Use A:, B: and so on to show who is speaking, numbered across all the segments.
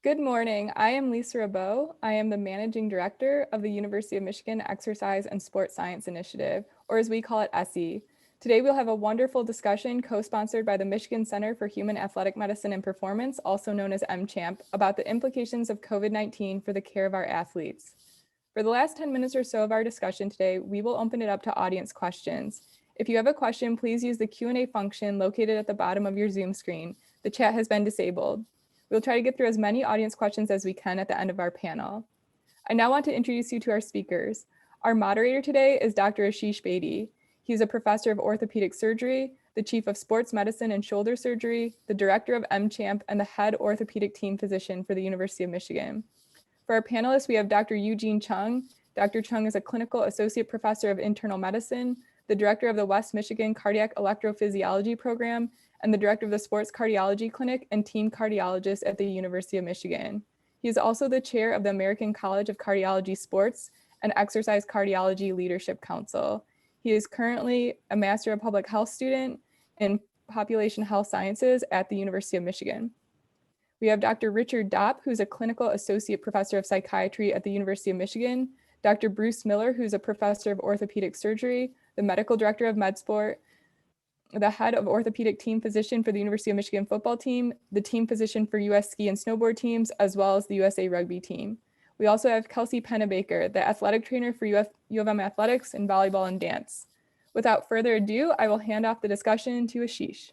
A: Good morning. I am Lisa Rabot. I am the Managing Director of the University of Michigan Exercise and Sport Science Initiative, or as we call it, ESSI. Today we'll have a wonderful discussion co-sponsored by the Michigan Center for Human Athletic Medicine and Performance, also known as MCHAMP, about the implications of COVID-19 for the care of our athletes. For the last 10 minutes or so of our discussion today, we will open it up to audience questions. If you have a question, please use the Q&A function located at the bottom of your Zoom screen. The chat has been disabled. We'll try to get through as many audience questions as we can at the end of our panel. I now want to introduce you to our speakers. Our moderator today is Dr. Ashish Bedi. He is a professor of orthopedic surgery, the chief of sports medicine and shoulder surgery, the director of MCHAMP, and the head orthopedic team physician for the University of Michigan. For our panelists, we have Dr. Eugene Chung. Dr. Chung is a clinical associate professor of internal medicine, the director of the West Michigan Cardiac Electrophysiology Program, and the director of the Sports Cardiology Clinic and team cardiologist at the University of Michigan. He is also the chair of the American College of Cardiology Sports and Exercise Cardiology Leadership Council. He is currently a Master of Public Health student in Population Health Sciences at the University of Michigan. We have Dr. Richard Dopp, who's a clinical associate professor of psychiatry at the University of Michigan, Dr. Bruce Miller, who's a professor of orthopedic surgery, the medical director of MedSport, the head of orthopedic team physician for the University of Michigan football team, the team physician for US ski and snowboard teams, as well as the USA rugby team. We also have Kelsey Pennebaker, the athletic trainer for U of M athletics and volleyball and dance. Without further ado, I will hand off the discussion to Ashish.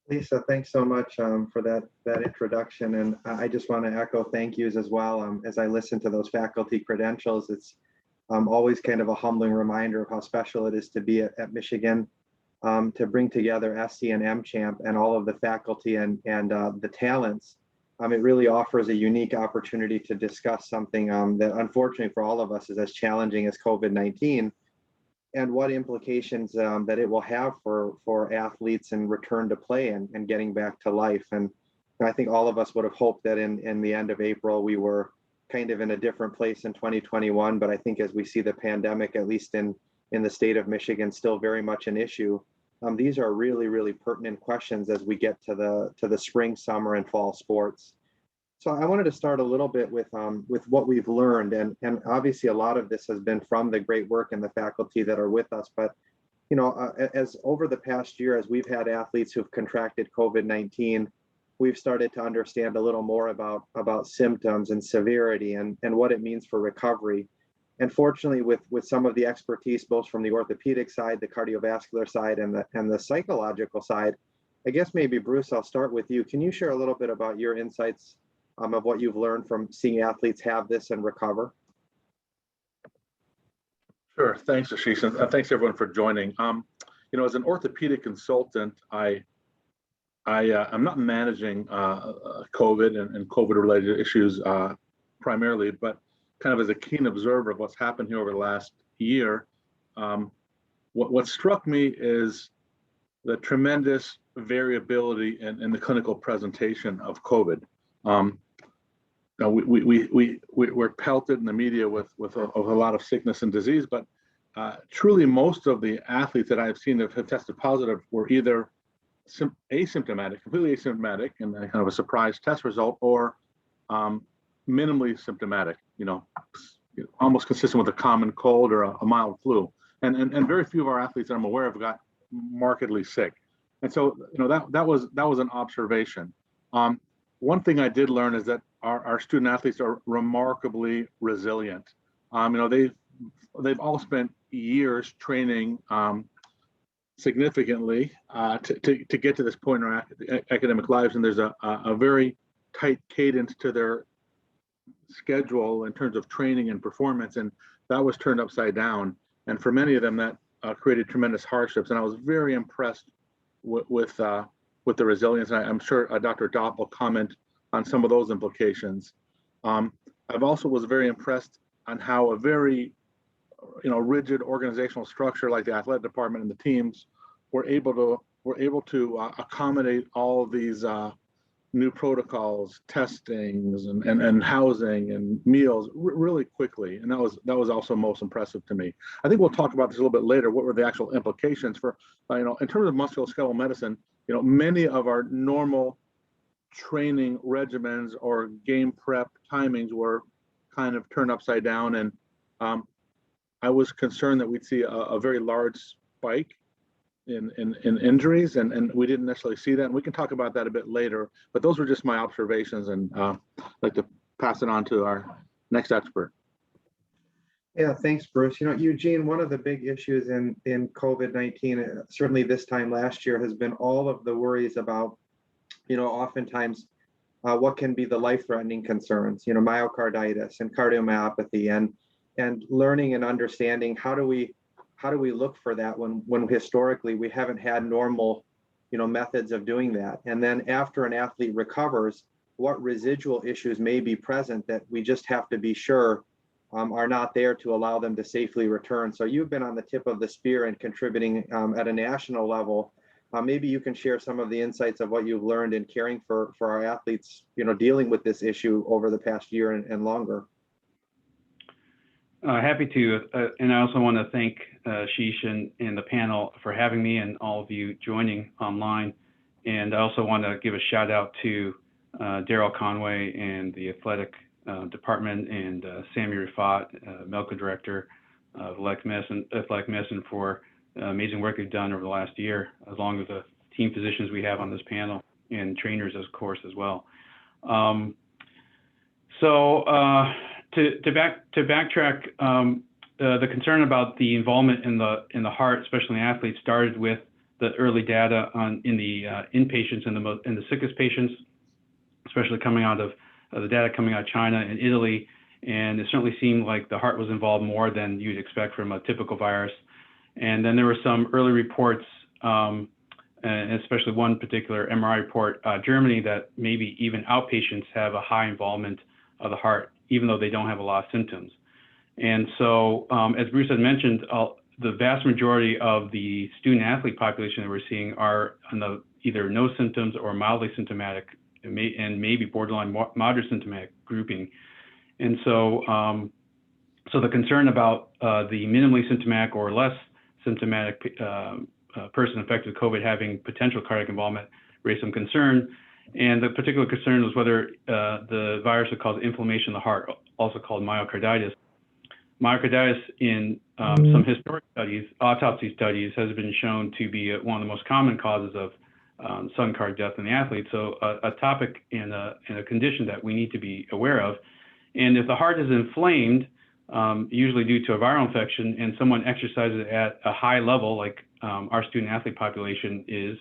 B: Lisa, thanks so much for that introduction. And I just want to echo thank yous as well. As I listen to those faculty credentials, it's always kind of a humbling reminder of how special it is to be at Michigan, to bring together ESSI and MCHAMP and all of the faculty and the talents. It really offers a unique opportunity to discuss something that unfortunately for all of us is as challenging as COVID-19 and what implications that it will have for athletes and return to play and getting back to life. And I think all of us would have hoped that in the end of April, we were kind of in a different place in 2021, but I think as we see the pandemic, at least in the state of Michigan, still very much an issue. These are really, really pertinent questions as we get to the spring, summer, and fall sports. So I wanted to start a little bit with what we've learned, and obviously a lot of this has been from the great work and the faculty that are with us. But you know, as over the past year, as we've had athletes who've contracted COVID-19, we've started to understand a little more about symptoms and severity and what it means for recovery. And fortunately, with some of the expertise, both from the orthopedic side, the cardiovascular side, and the psychological side, I guess maybe Bruce, I'll start with you. Can you share a little bit about your insights of what you've learned from seeing athletes have this and recover?
C: Sure. Thanks, Ashish, and thanks everyone for joining. You know, as an orthopedic consultant, I'm not managing COVID and COVID-related issues primarily, but kind of as a keen observer of what's happened here over the last year. What struck me is the tremendous variability in the clinical presentation of COVID. Now we're pelted in the media with a lot of sickness and disease, but truly most of the athletes that I've seen that have tested positive were either asymptomatic, completely asymptomatic, and kind of a surprise test result, or minimally symptomatic, you know, almost consistent with a common cold or a mild flu. And very few of our athletes that I'm aware of got markedly sick. And so, that was an observation. One thing I did learn is that our student athletes are remarkably resilient. They've all spent years training significantly to get to this point in our academic lives, and there's a very tight cadence to their schedule in terms of training and performance, and that was turned upside down. And for many of them, that created tremendous hardships. And I was very impressed with the resilience. And I'm sure Dr. Dopp will comment on some of those implications. I've also was very impressed on how a very rigid organizational structure like the athletic department and the teams were able to accommodate all of these new protocols, testings, and housing and meals really quickly, and that was also most impressive to me. I think we'll talk about this a little bit later. What were the actual implications for in terms of musculoskeletal medicine? Many of our normal training regimens or game prep timings were kind of turned upside down, and I was concerned that we'd see a very large spike in injuries, and we didn't necessarily see that. And we can talk about that a bit later, but those were just my observations, and I'd like to pass it on to our next expert.
B: Yeah, thanks, Bruce. Eugene, one of the big issues in COVID-19, certainly this time last year, has been all of the worries about, oftentimes what can be the life-threatening concerns, myocarditis and cardiomyopathy, and learning and understanding how do we look for that when historically we haven't had normal, methods of doing that. And then after an athlete recovers, what residual issues may be present that we just have to be sure are not there to allow them to safely return. So you've been on the tip of the spear and contributing at a national level. Maybe you can share some of the insights of what you've learned in caring for our athletes, dealing with this issue over the past year and longer.
D: Happy to, and I also want to thank Sheesh and the panel for having me, and all of you joining online. And I also want to give a shout out to Daryl Conway and the athletic department, and Sammy Rafat, medical director of athletic medicine, for amazing work they've done over the last year, along with the team physicians we have on this panel and trainers, of course, as well. To backtrack, the concern about the involvement in the heart, especially in athletes, started with the early data in the inpatients and the sickest patients, especially coming out of the data coming out of China and Italy. And it certainly seemed like the heart was involved more than you'd expect from a typical virus. And then there were some early reports, and especially one particular MRI report, Germany, that maybe even outpatients have a high involvement of the heart, even though they don't have a lot of symptoms. And so, as Bruce had mentioned, the vast majority of the student athlete population that we're seeing are on the either no symptoms or mildly symptomatic, and maybe borderline moderate symptomatic grouping. And so, the concern about the minimally symptomatic or less symptomatic person infected with COVID having potential cardiac involvement raised some concern. And the particular concern was whether the virus would cause inflammation of the heart, also called myocarditis. Myocarditis in some historic studies, autopsy studies, has been shown to be one of the most common causes of sudden cardiac death in the athlete. So a topic and a condition that we need to be aware of. And if the heart is inflamed, usually due to a viral infection, and someone exercises at a high level, like our student athlete population is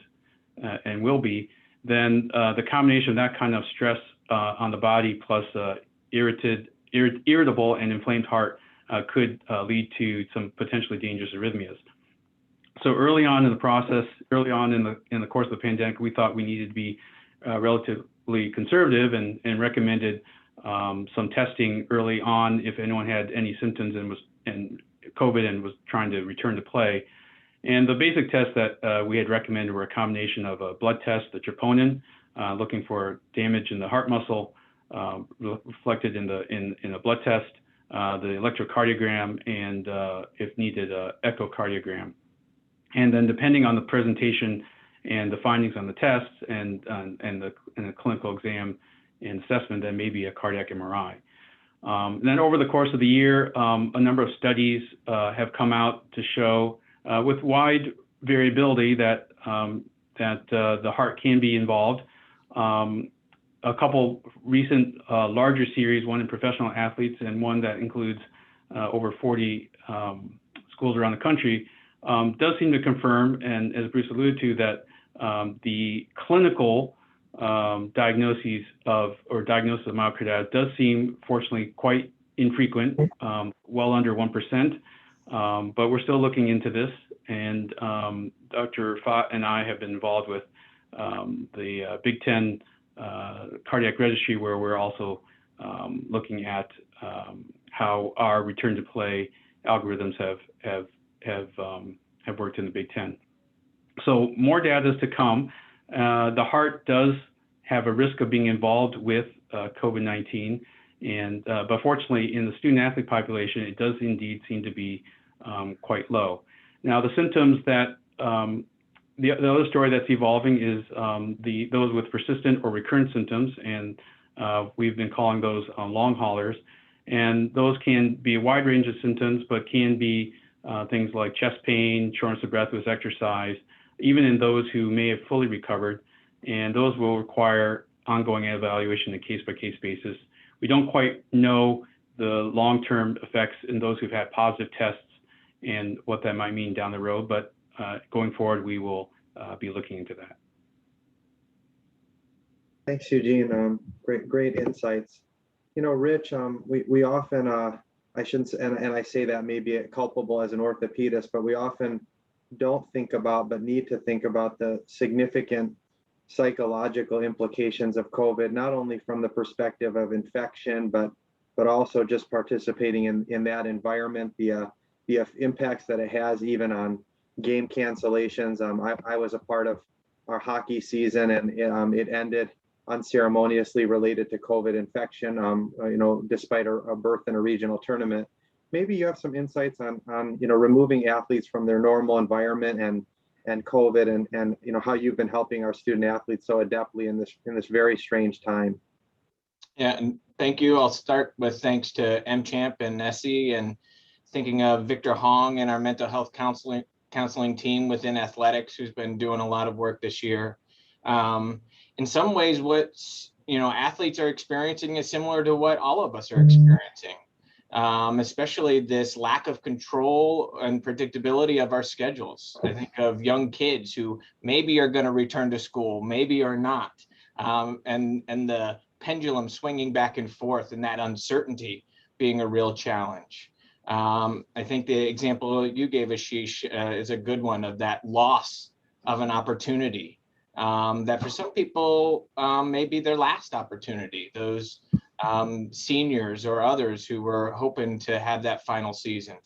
D: and will be, then the combination of that kind of stress on the body plus irritable and inflamed heart could lead to some potentially dangerous arrhythmias. So early on in the process, early on in the course of the pandemic, we thought we needed to be relatively conservative and recommended some testing early on if anyone had any symptoms and COVID and was trying to return to play. And the basic tests that we had recommended were a combination of a blood test, the troponin, looking for damage in the heart muscle reflected in a blood test, the electrocardiogram, and if needed, echocardiogram. And then depending on the presentation and the findings on the tests and the clinical exam and assessment, then maybe a cardiac MRI. And then over the course of the year, a number of studies have come out to show with wide variability that that the heart can be involved. A couple recent larger series, one in professional athletes and one that includes over 40 schools around the country, does seem to confirm, and as Bruce alluded to, that the clinical diagnosis of myocarditis does seem, fortunately, quite infrequent, well under 1%, but we're still looking into this, and Dr. Fott and I have been involved with the Big Ten cardiac registry, where we're also looking at how our return to play algorithms have worked in the Big Ten. So more data is to come. The heart does have a risk of being involved with COVID-19, and but fortunately, in the student athlete population, it does indeed seem to be quite low. Now, the symptoms that the other story that's evolving is those with persistent or recurrent symptoms, and we've been calling those long haulers. And those can be a wide range of symptoms, but can be things like chest pain, shortness of breath with exercise, even in those who may have fully recovered. And those will require ongoing evaluation on a case-by-case basis. We don't quite know the long-term effects in those who've had positive tests and what that might mean down the road, but going forward, we will be looking into that.
B: Thanks, Eugene. Great insights. You know, Rich, we often, I shouldn't, and I say that maybe culpable as an orthopedist, but we often don't think about, but need to think about the significant psychological implications of COVID, not only from the perspective of infection, but also just participating in that environment, the impacts that it has even on game cancellations. I was a part of our hockey season, and it ended unceremoniously related to COVID infection, you know, despite a berth in a regional tournament. Maybe you have some insights on you know, removing athletes from their normal environment and COVID, and you know, how you've been helping our student athletes so adeptly in this very strange time.
E: Yeah, and thank you. I'll start with thanks to MCHAMP and ESSI, and thinking of Victor Hong and our mental health counseling team within athletics, who's been doing a lot of work this year. In some ways, what athletes are experiencing is similar to what all of us are experiencing, especially this lack of control and predictability of our schedules. I think of young kids who maybe are going to return to school, maybe are not, and the pendulum swinging back and forth, and that uncertainty being a real challenge. I think the example you gave, Ashish, is a good one of that loss of an opportunity. That for some people may be their last opportunity, those seniors or others who were hoping to have that final season.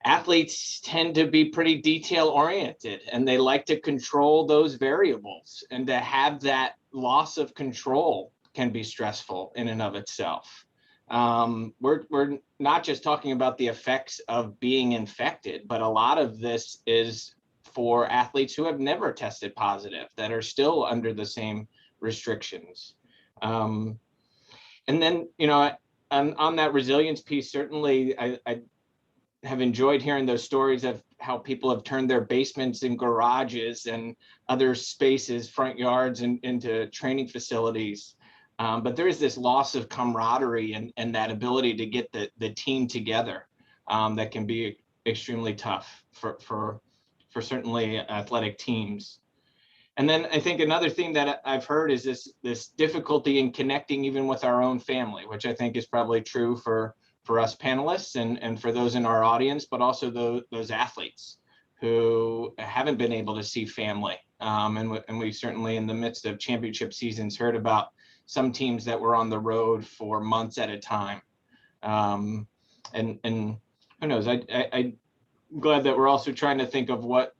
E: Athletes tend to be pretty detail oriented, and they like to control those variables, and to have that loss of control can be stressful in and of itself. We're not just talking about the effects of being infected, but a lot of this is for athletes who have never tested positive, that are still under the same restrictions. And then, you know, on that resilience piece, certainly I have enjoyed hearing those stories of how people have turned their basements and garages and other spaces, front yards, into training facilities. But there is this loss of camaraderie and that ability to get the team together that can be extremely tough for certainly athletic teams. And then I think another thing that I've heard is this difficulty in connecting even with our own family, which I think is probably true for us panelists and for those in our audience, but also those athletes who haven't been able to see family. And we certainly, in the midst of championship seasons, heard about some teams that were on the road for months at a time. And who knows, I'm glad that we're also trying to think of what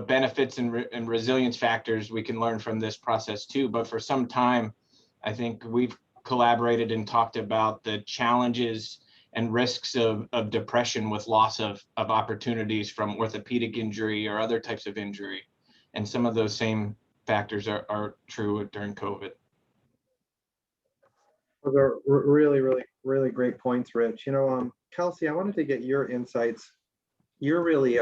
E: benefits and resilience factors we can learn from this process too. But for some time, I think we've collaborated and talked about the challenges and risks of depression with loss of opportunities from orthopedic injury or other types of injury. And some of those same factors are true during COVID.
B: Those are really great points, Rich. You know, Kelsey, I wanted to get your insights. You're really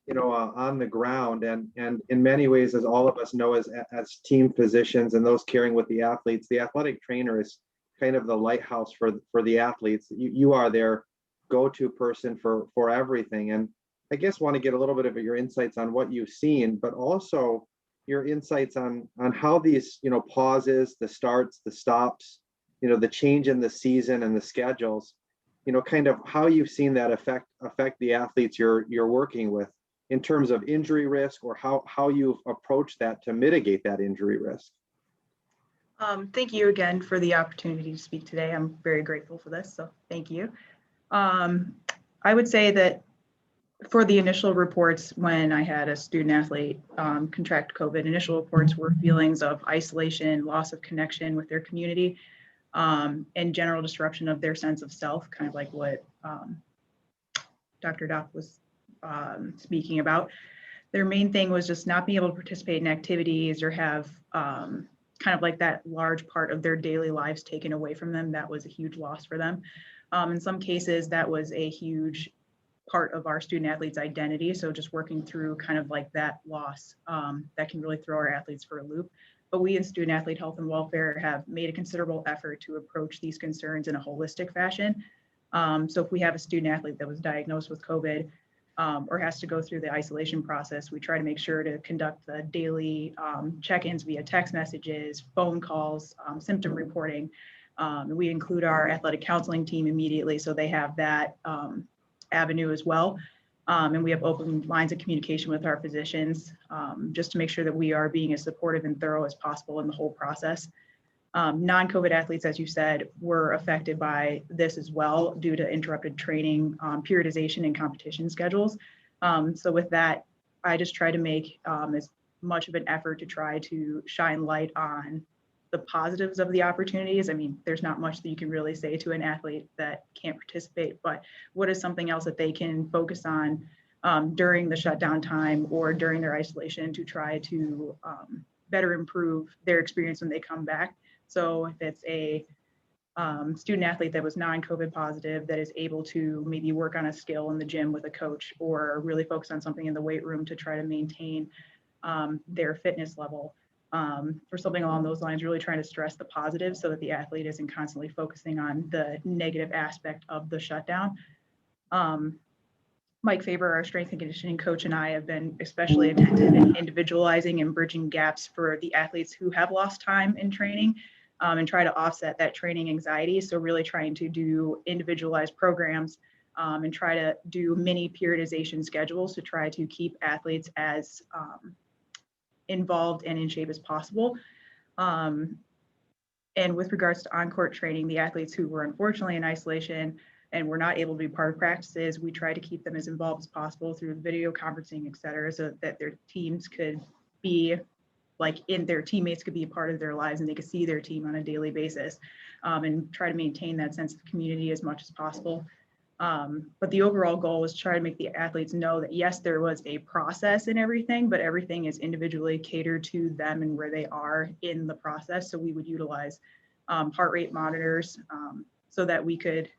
B: on the ground, and in many ways, as all of us know, as team physicians and those caring with the athletes, the athletic trainer is kind of the lighthouse for the athletes. You are their go-to person for everything. And I guess want to get a little bit of your insights on what you've seen, but also your insights on how these pauses, the starts, the stops, the change in the season and the schedules, kind of how you've seen that affect the athletes you're working with in terms of injury risk, or how you've approached that to mitigate that injury risk.
F: Thank you again for the opportunity to speak today. I'm very grateful for this, so thank you. I would say that for the initial reports, when I had a student athlete contract COVID, initial reports were feelings of isolation, loss of connection with their community, and general disruption of their sense of self, kind of like what Dr. Dopp was speaking about. Their main thing was just not being able to participate in activities or have kind of like that large part of their daily lives taken away from them. That was a huge loss for them. In some cases, that was a huge part of our student athletes' identity. So just working through kind of like that loss that can really throw our athletes for a loop. But we in student athlete health and welfare have made a considerable effort to approach these concerns in a holistic fashion. So if we have a student athlete that was diagnosed with COVID or has to go through the isolation process, we try to make sure to conduct the daily check-ins via text messages, phone calls, symptom reporting. We include our athletic counseling team immediately, so they have that avenue as well. And we have open lines of communication with our physicians just to make sure that we are being as supportive and thorough as possible in the whole process. Non-COVID athletes, as you said, were affected by this as well due to interrupted training, periodization, and competition schedules. So with that, I just try to make as much of an effort to try to shine light on the positives of the opportunities. I mean, there's not much that you can really say to an athlete that can't participate, but what is something else that they can focus on during the shutdown time or during their isolation to try to better improve their experience when they come back. So if it's a student athlete that was non-COVID positive that is able to maybe work on a skill in the gym with a coach or really focus on something in the weight room to try to maintain their fitness level. For something along those lines, really trying to stress the positive so that the athlete isn't constantly focusing on the negative aspect of the shutdown. Mike Faber, our strength and conditioning coach, and I have been especially attentive in individualizing and bridging gaps for the athletes who have lost time in training and try to offset that training anxiety. So really trying to do individualized programs and try to do mini periodization schedules to try to keep athletes as involved and in shape as possible. And with regards to on-court training, the athletes who were unfortunately in isolation and were not able to be part of practices, we try to keep them as involved as possible through video conferencing, et cetera, so that their teams could be their teammates could be a part of their lives and they could see their team on a daily basis and try to maintain that sense of community as much as possible. But the overall goal was to try to make the athletes know that yes, there was a process and everything, but everything is individually catered to them and where they are in the process. So we would utilize heart rate monitors so that we could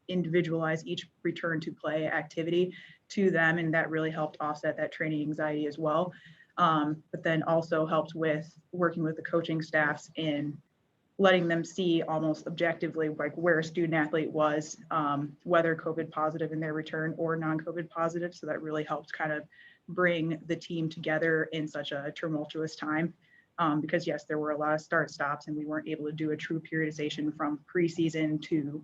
F: individualize each return to play activity to them. And that really helped offset that training anxiety as well. But then also helped with working with the coaching staffs in letting them see almost objectively like where a student athlete was, whether COVID positive in their return or non-COVID positive. So that really helped kind of bring the team together in such a tumultuous time. Because yes, there were a lot of start stops and we weren't able to do a true periodization from preseason to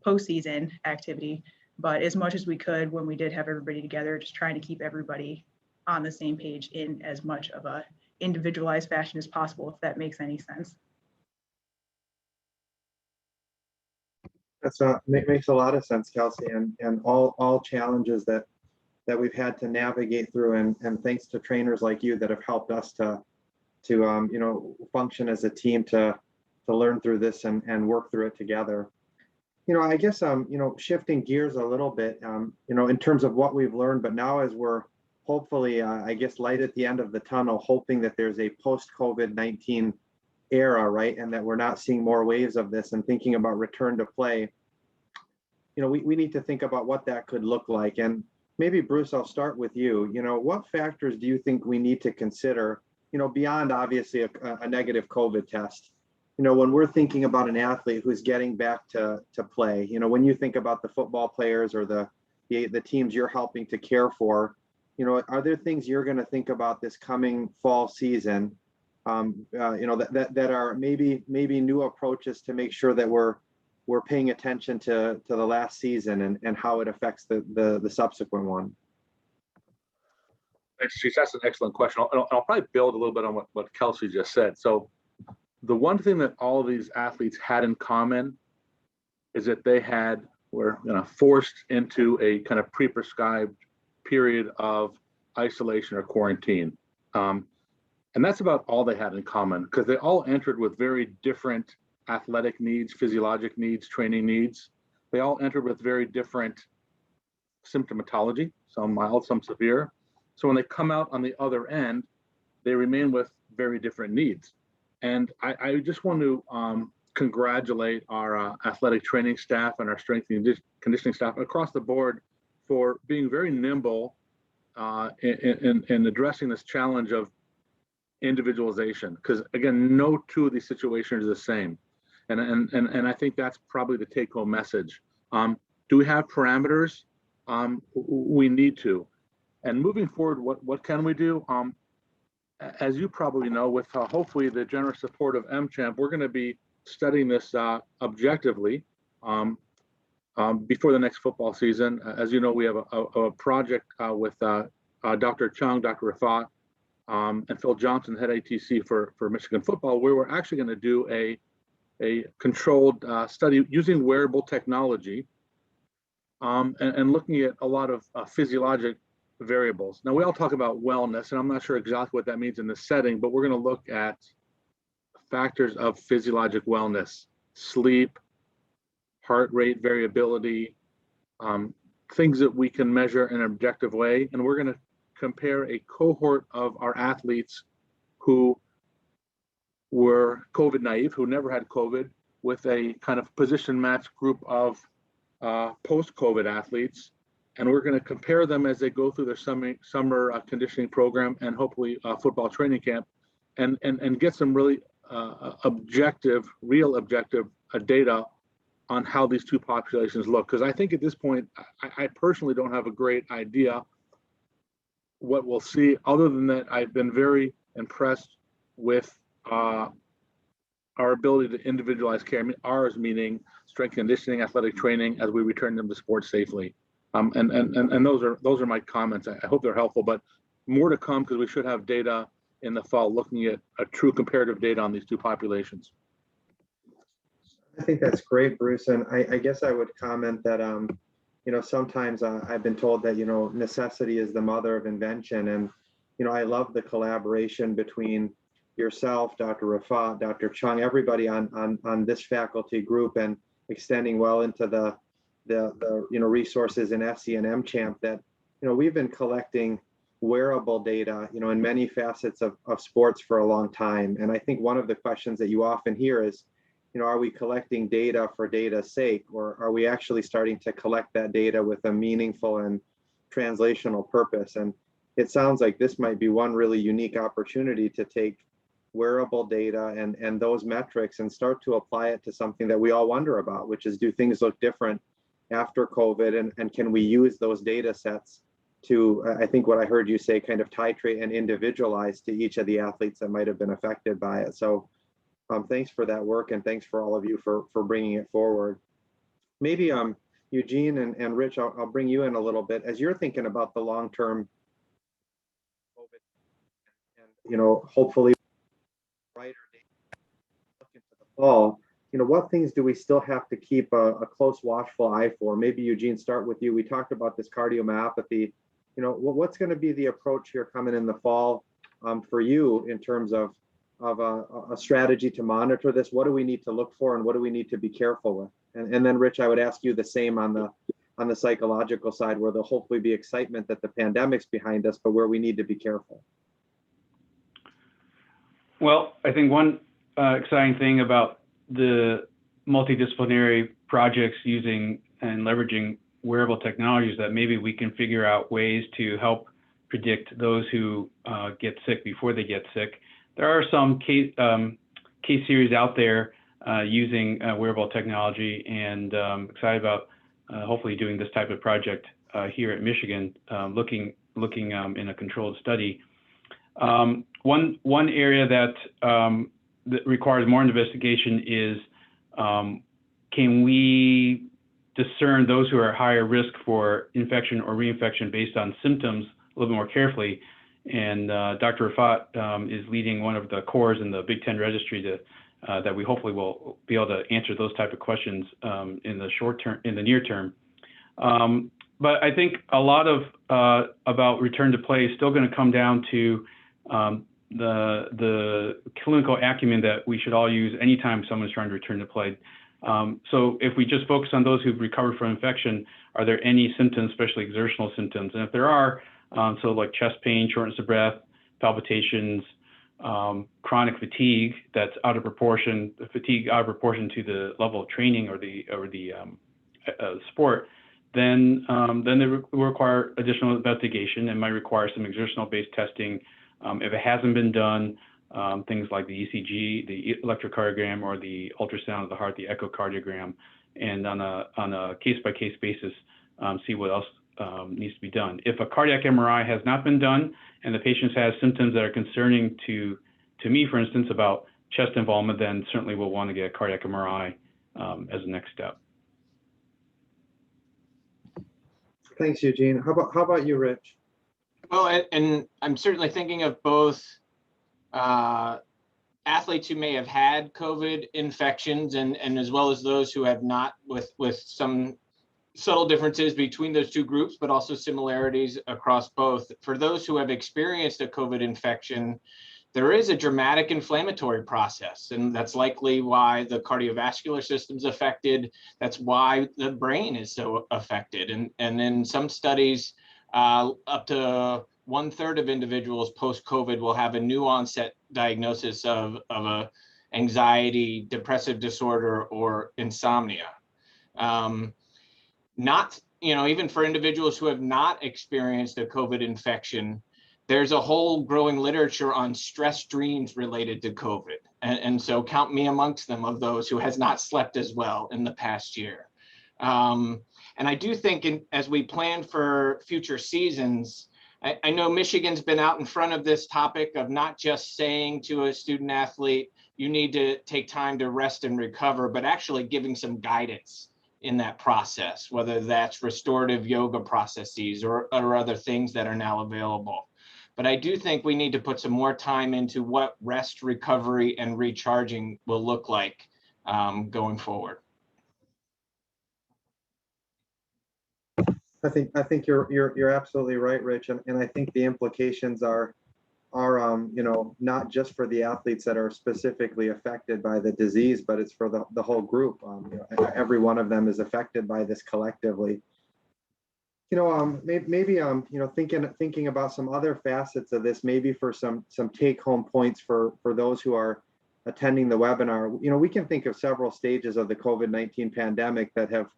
F: postseason activity. But as much as we could when we did have everybody together, just trying to keep everybody on the same page in as much of a individualized fashion as possible, if that makes any sense.
B: That's makes a lot of sense, Kelsey, and all challenges that we've had to navigate through, and thanks to trainers like you that have helped us to function as a team to learn through this and work through it together. I guess shifting gears a little bit, in terms of what we've learned, but now as we're hopefully, I guess, light at the end of the tunnel, hoping that there's a post-COVID-19 era, right? And that we're not seeing more waves of this, and thinking about return to play, we need to think about what that could look like. And maybe Bruce, I'll start with you. What factors do you think we need to consider, beyond obviously a negative COVID test? When we're thinking about an athlete who's getting back to play, when you think about the football players or the teams you're helping to care for, are there things you're going to think about this coming fall season, that are maybe new approaches to make sure that we're paying attention to the last season and how it affects the subsequent one?
C: Thanks, Chief. That's an excellent question. I'll probably build a little bit on what Kelsey just said. So the one thing that all of these athletes had in common is that they were forced into a kind of pre-prescribed period of isolation or quarantine. And that's about all they had in common, because they all entered with very different athletic needs, physiologic needs, training needs. They all entered with very different symptomatology, some mild, some severe. So when they come out on the other end, they remain with very different needs. And I just want to congratulate our athletic training staff and our strength and conditioning staff across the board for being very nimble in addressing this challenge of individualization. Because again, no two of these situations are the same. And I think that's probably the take-home message. Do we have parameters? We need to. And moving forward, what can we do? As you probably know, with hopefully the generous support of MCHAMP, we're going to be studying this objectively before the next football season. As you know, we have a project with Dr. Chung, Dr. Rafat, and Phil Johnson, head ATC for Michigan football, where we're actually going to do a controlled study using wearable technology and looking at a lot of physiologic variables. Now, we all talk about wellness, and I'm not sure exactly what that means in this setting, but we're going to look at factors of physiologic wellness: sleep, heart rate variability, things that we can measure in an objective way. And we're going to compare a cohort of our athletes who were COVID naive, who never had COVID, with a kind of position match group of post-COVID athletes. And we're going to compare them as they go through their summer conditioning program and hopefully football training camp, and get some really real objective data on how these two populations look. Because I think at this point, I personally don't have a great idea what we'll see. Other than that, I've been very impressed with our ability to individualize care. Ours meaning strength conditioning, athletic training, as we return them to sports safely. And those are my comments. I hope they're helpful, but more to come, because we should have data in the fall looking at a true comparative data on these two populations.
B: I think that's great, Bruce. And I guess I would comment that, sometimes I've been told that, necessity is the mother of invention. And, I love the collaboration between yourself, Dr. Rafat, Dr. Chung, everybody on this faculty group, and extending well into the resources in ESSI and MCHAMP that, we've been collecting wearable data, in many facets of sports for a long time. And I think one of the questions that you often hear is, are we collecting data for data's sake, or are we actually starting to collect that data with a meaningful and translational purpose? And it sounds like this might be one really unique opportunity to take wearable data and those metrics and start to apply it to something that we all wonder about, which is, do things look different after COVID, and can we use those data sets to, I think what I heard you say, kind of titrate and individualize to each of the athletes that might have been affected by it. So thanks for that work, and thanks for all of you for bringing it forward. Maybe Eugene and Rich, I'll bring you in a little bit. As you're thinking about the long-term COVID, and hopefully brighter days look into the fall, what things do we still have to keep a close watchful eye for? Maybe Eugene, start with you. We talked about this cardiomyopathy. What's going to be the approach here coming in the fall for you in terms of a strategy to monitor this? What do we need to look for, and what do we need to be careful with? And then Rich, I would ask you the same on the psychological side, where there'll hopefully be excitement that the pandemic's behind us, but where we need to be careful.
D: Well, I think one exciting thing about the multidisciplinary projects using and leveraging wearable technologies that maybe we can figure out ways to help predict those who get sick before they get sick. There are some case series out there using wearable technology, and excited about hopefully doing this type of project here at Michigan, looking in a controlled study. One area that requires more investigation is, can we discern those who are at higher risk for infection or reinfection based on symptoms a little bit more carefully? And Dr. Rafat is leading one of the cores in the Big Ten registry that we hopefully will be able to answer those type of questions in the near term. But I think a lot of about return to play is still going to come down to the clinical acumen that we should all use anytime someone's trying to return to play. So if we just focus on those who've recovered from infection, are there any symptoms, especially exertional symptoms? And if there are, so like chest pain, shortness of breath, palpitations, chronic fatigue that's out of proportion, fatigue out of proportion to the level of training or the sport, then they require additional investigation and might require some exertional-based testing. If it hasn't been done, things like the ECG, the electrocardiogram, or the ultrasound of the heart, the echocardiogram, and on a case-by-case basis, see what else needs to be done. If a cardiac MRI has not been done and the patient has symptoms that are concerning to me, for instance, about chest involvement, then certainly we'll want to get a cardiac MRI as a next step.
B: Thanks, Eugene. How about you, Rich?
E: Well, and I'm certainly thinking of both athletes who may have had COVID infections and as well as those who have not, with some subtle differences between those two groups, but also similarities across both. For those who have experienced a COVID infection, there is a dramatic inflammatory process, and that's likely why the cardiovascular system's affected. That's why the brain is so affected. And in some studies, up to 1/3 of individuals post-COVID will have a new onset diagnosis of a anxiety, depressive disorder, or insomnia. Even for individuals who have not experienced a COVID infection, there's a whole growing literature on stress dreams related to COVID. And so count me amongst them, of those who has not slept as well in the past year. And I do think as we plan for future seasons, I know Michigan's been out in front of this topic of not just saying to a student athlete, you need to take time to rest and recover, but actually giving some guidance in that process, whether that's restorative yoga processes or other things that are now available. But I do think we need to put some more time into what rest, recovery, and recharging will look like going forward.
B: I think you're absolutely right, Rich, and I think the implications are not just for the athletes that are specifically affected by the disease, but it's for the whole group. Every one of them is affected by this collectively. Maybe thinking about some other facets of this, maybe for some take-home points for those who are attending the webinar. We can think of several stages of the COVID-19 pandemic that have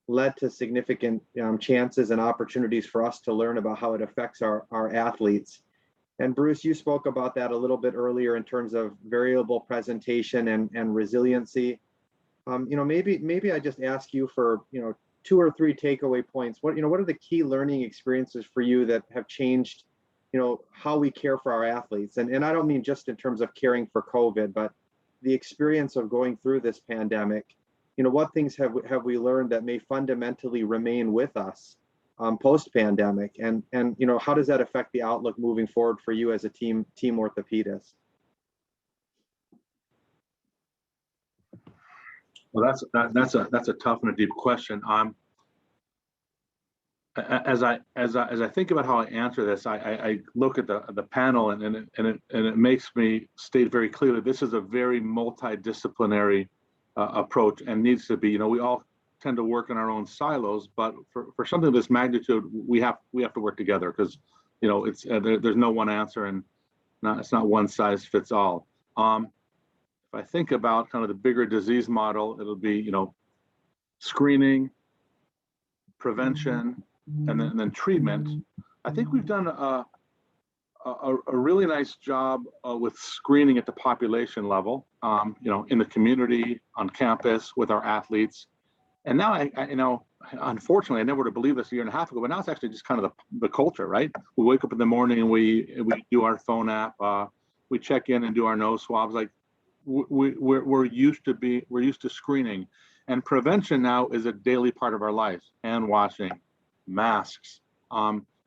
B: led to significant chances and opportunities for us to learn about how it affects our athletes. And Bruce, you spoke about that a little bit earlier in terms of variable presentation and resiliency. Maybe I just ask you for 2 or 3 takeaway points. What are the key learning experiences for you that have changed how we care for our athletes? And I don't mean just in terms of caring for COVID, but the experience of going through this pandemic. What things have we learned that may fundamentally remain with us post-pandemic, and how does that affect the outlook moving forward for you as a team orthopedist?
C: Well, that's a tough and a deep question. As I think about how I answer this, I look at the panel and it makes me state very clearly this is a very multidisciplinary approach, and needs to be. We all tend to work in our own silos, but for something of this magnitude, we have to work together, because there's no one answer, and it's not one size fits all. If I think about kind of the bigger disease model, it'll be screening, prevention, and then treatment, I think we've done a really nice job with screening at the population level, in the community, on campus, with our athletes. And now, unfortunately, I never would have believed this a year and a half ago, but now it's actually just kind of the culture, right? We wake up in the morning and we do our phone app, we check in and do our nose swabs. Like we're used to screening, and prevention now is a daily part of our lives. Hand washing, masks.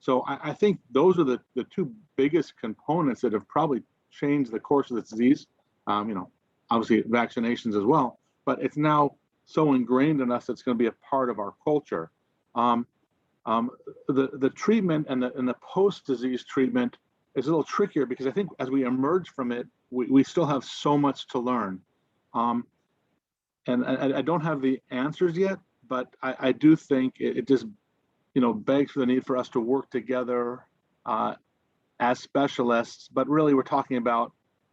C: So I think those are the two biggest components that have probably changed the course of the disease. Obviously vaccinations as well, but it's now so ingrained in us, it's going to be a part of our culture. The treatment and the post-disease treatment is a little trickier, because I think as we emerge from it, we still have so much to learn. And I don't have the answers yet, but I do think it just begs for the need for us to work together as specialists. But really, we're talking about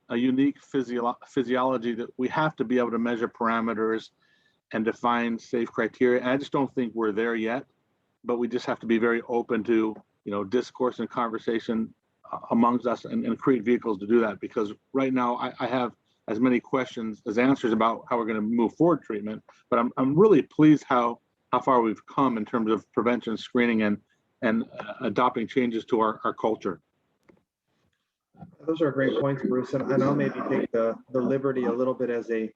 C: a unique physiology that we have to be able to measure parameters and define safe criteria. And I just don't think we're there yet, but we just have to be very open to, discourse and conversation amongst us, and create vehicles to do that. Because right now I have as many questions as answers about how we're going to move forward treatment, but I'm really pleased how far we've come in terms of prevention, screening, and adopting changes to our culture.
B: Those are great points, Bruce. And I'll maybe take the liberty a little bit as a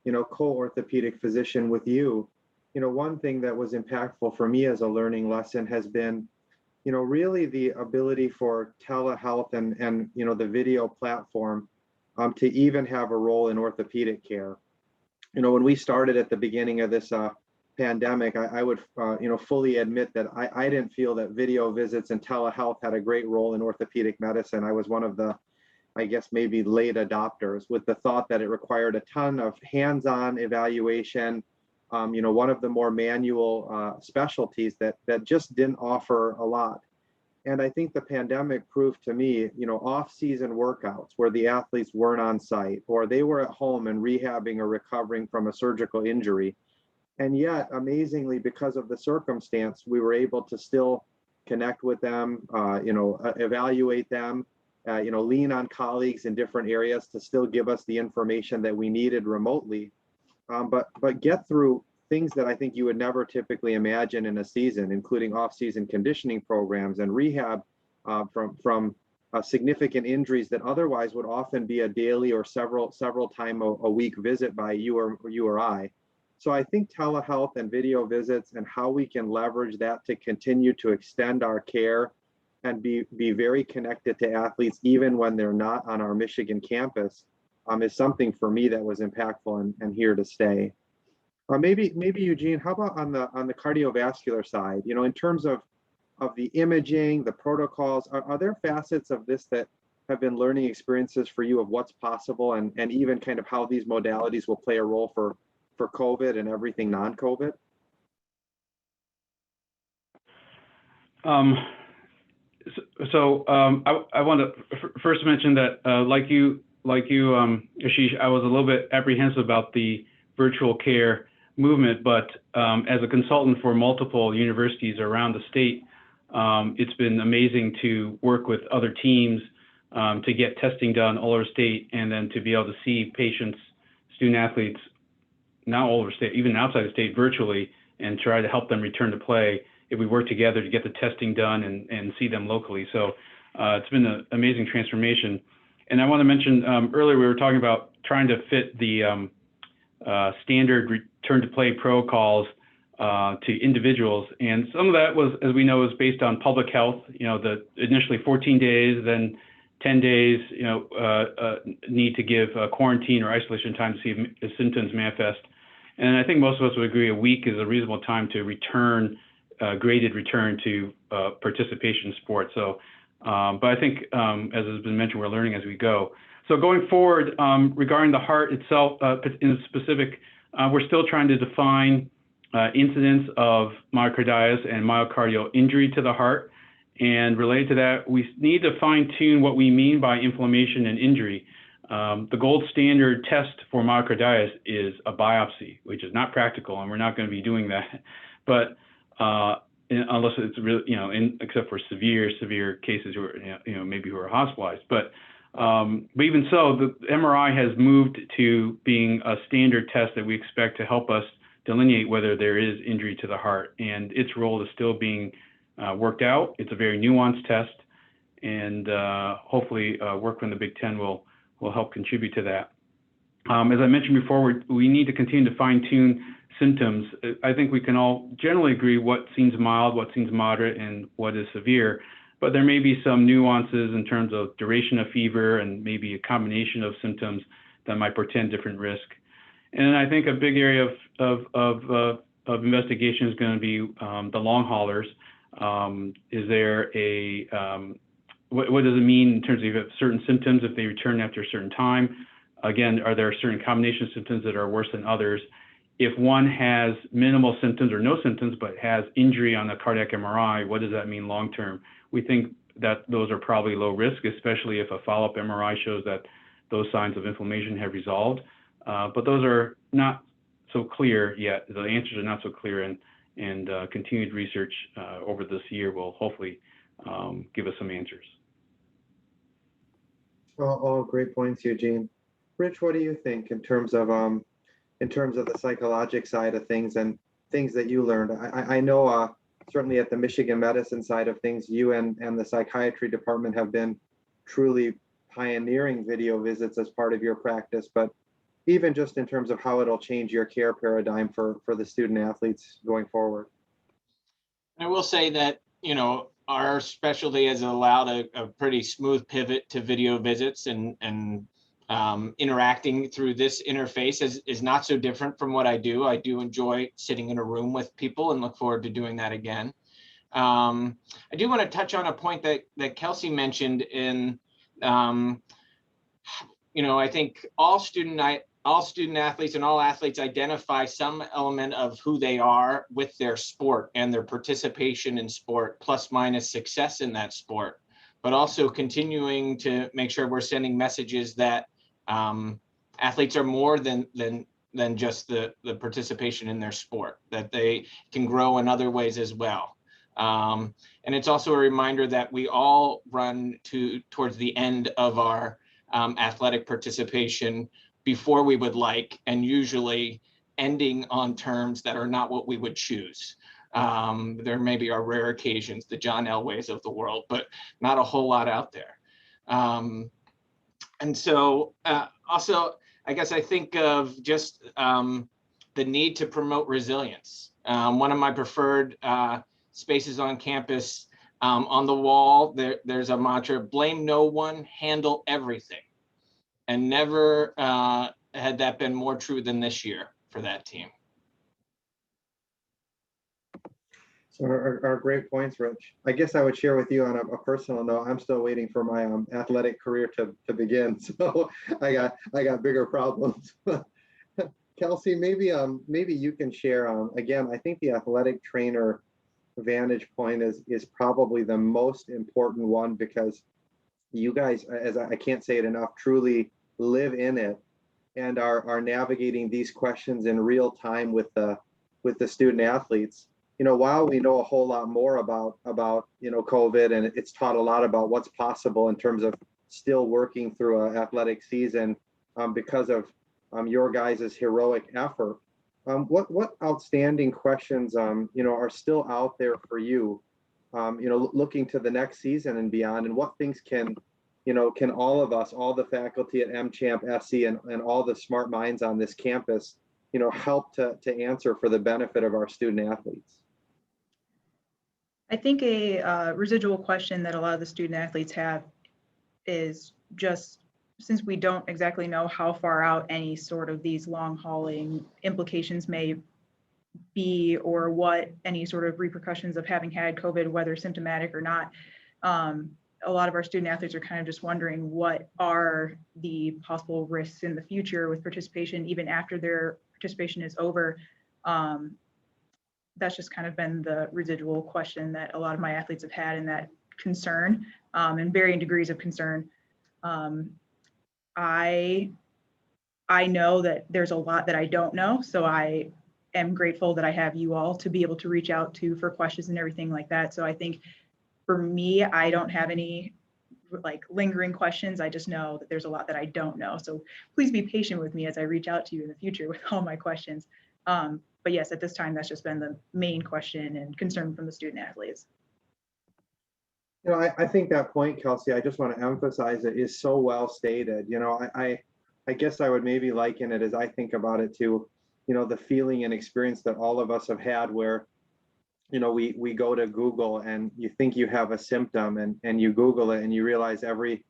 B: co-orthopedic physician with you. One thing that was impactful for me as a learning lesson has been, really the ability for telehealth and the video platform to even have a role in orthopedic care. When we started at the beginning of this pandemic, I would fully admit that I didn't feel that video visits and telehealth had a great role in orthopedic medicine. I was one of the, I guess, maybe late adopters, with the thought that it required a ton of hands-on evaluation, one of the more manual specialties that just didn't offer a lot. And I think the pandemic proved to me, off-season workouts where the athletes weren't on site, or they were at home and rehabbing or recovering from a surgical injury. And yet, amazingly, because of the circumstance, we were able to still connect with them, evaluate them, lean on colleagues in different areas to still give us the information that we needed remotely, but get through things that I think you would never typically imagine in a season, including off-season conditioning programs and rehab from significant injuries that otherwise would often be a daily or several time a week visit by you or I. So I think telehealth and video visits and how we can leverage that to continue to extend our care and be very connected to athletes even when they're not on our Michigan campus is something for me that was impactful and here to stay. Maybe Eugene, how about on the cardiovascular side? In terms of the imaging, the protocols, are there facets of this that have been learning experiences for you of what's possible, and even kind of how these modalities will play a role for COVID and everything non-COVID?
D: I want to first mention that, like you, Ashish, I was a little bit apprehensive about the virtual care movement, but as a consultant for multiple universities around the state, it's been amazing to work with other teams to get testing done all over state, and then to be able to see patients, student athletes, not all over state, even outside the state, virtually, and try to help them return to play if we work together to get the testing done and see them locally. So it's been an amazing transformation. And I want to mention, earlier we were talking about trying to fit the standard return to play protocols to individuals. And some of that was, as we know, is based on public health, the initially 14 days, then 10 days, need to give quarantine or isolation time to see if symptoms manifest. And I think most of us would agree a week is a reasonable time to return, graded return to participation in sports. So, but I think, as has been mentioned, we're learning as we go. So going forward, regarding the heart itself, in specific, we're still trying to define incidence of myocarditis and myocardial injury to the heart. And related to that, we need to fine tune what we mean by inflammation and injury. The gold standard test for myocarditis is a biopsy, which is not practical, and we're not going to be doing that. But unless it's really, except for severe cases who are, maybe who are hospitalized. But even so, the MRI has moved to being a standard test that we expect to help us delineate whether there is injury to the heart, and its role is still being worked out. It's a very nuanced test, and hopefully work from the Big Ten will help contribute to that. As I mentioned before, we need to continue to fine-tune symptoms. I think we can all generally agree what seems mild, what seems moderate, and what is severe, but there may be some nuances in terms of duration of fever and maybe a combination of symptoms that might portend different risk. And I think a big area of investigation is going to be the long haulers. Is there a what does it mean in terms of certain symptoms if they return after a certain time? Again, are there certain combination of symptoms that are worse than others? If one has minimal symptoms or no symptoms but has injury on the cardiac MRI, what does that mean long term? We think that those are probably low risk, especially if a follow-up MRI shows that those signs of inflammation have resolved. But those are not so clear yet. The answers are not so clear, and continued research over this year will hopefully give us some answers.
B: All great points, Eugene. Rich, what do you think in terms of the psychologic side of things and things that you learned? I know certainly at the Michigan medicine side of things, you and the psychiatry department have been truly pioneering video visits as part of your practice, but even just in terms of how it'll change your care paradigm for the student athletes going forward.
E: I will say that, our specialty has allowed a pretty smooth pivot to video visits, and interacting through this interface is not so different from what I do. I do enjoy sitting in a room with people and look forward to doing that again. I do want to touch on a point that Kelsey mentioned in, I think all student athletes and all athletes identify some element of who they are with their sport and their participation in sport, plus minus success in that sport, but also continuing to make sure we're sending messages that athletes are more than just the participation in their sport, that they can grow in other ways as well. And it's also a reminder that we all run towards the end of our athletic participation before we would like, and usually ending on terms that are not what we would choose. There maybe are rare occasions, the John Elways of the world, but not a whole lot out there. And so also, I guess I think of just the need to promote resilience. One of my preferred spaces on campus, on the wall, there's a mantra: blame no one, handle everything. And never had that been more true than this year for that team.
B: So are great points, Rich. I guess I would share with you on a personal note, I'm still waiting for my athletic career to begin. So I got bigger problems. Kelsey, maybe you can share, again, I think the athletic trainer vantage point is probably the most important one, because you guys, as I can't say it enough, truly live in it and are navigating these questions in real time with the student athletes. While we know a whole lot more about COVID, and it's taught a lot about what's possible in terms of still working through an athletic season because of your guys' heroic effort. What outstanding questions are still out there for you, looking to the next season and beyond, and what things can all of us, all the faculty at MCHAMP, ESSI, and all the smart minds on this campus, help to answer for the benefit of our student athletes?
F: I think a residual question that a lot of the student athletes have is just, since we don't exactly know how far out any sort of these long hauling implications may be, or what any sort of repercussions of having had COVID, whether symptomatic or not, a lot of our student athletes are kind of just wondering what are the possible risks in the future with participation, even after their participation is over. That's just kind of been the residual question that a lot of my athletes have had, and that concern, and varying degrees of concern. I know that there's a lot that I don't know, so I am grateful that I have you all to be able to reach out to for questions and everything like that. So I think for me, I don't have any like lingering questions. I just know that there's a lot that I don't know. So please be patient with me as I reach out to you in the future with all my questions. But yes, at this time, that's just been the main question and concern from the student athletes.
B: You know, I think that point, Kelsey, I just want to emphasize it, is so well stated. You know, I guess I would maybe liken it, as I think about it, to, you know, the feeling and experience that all of us have had where, you know, we go to Google and you think you have a symptom, and you Google it and you realize every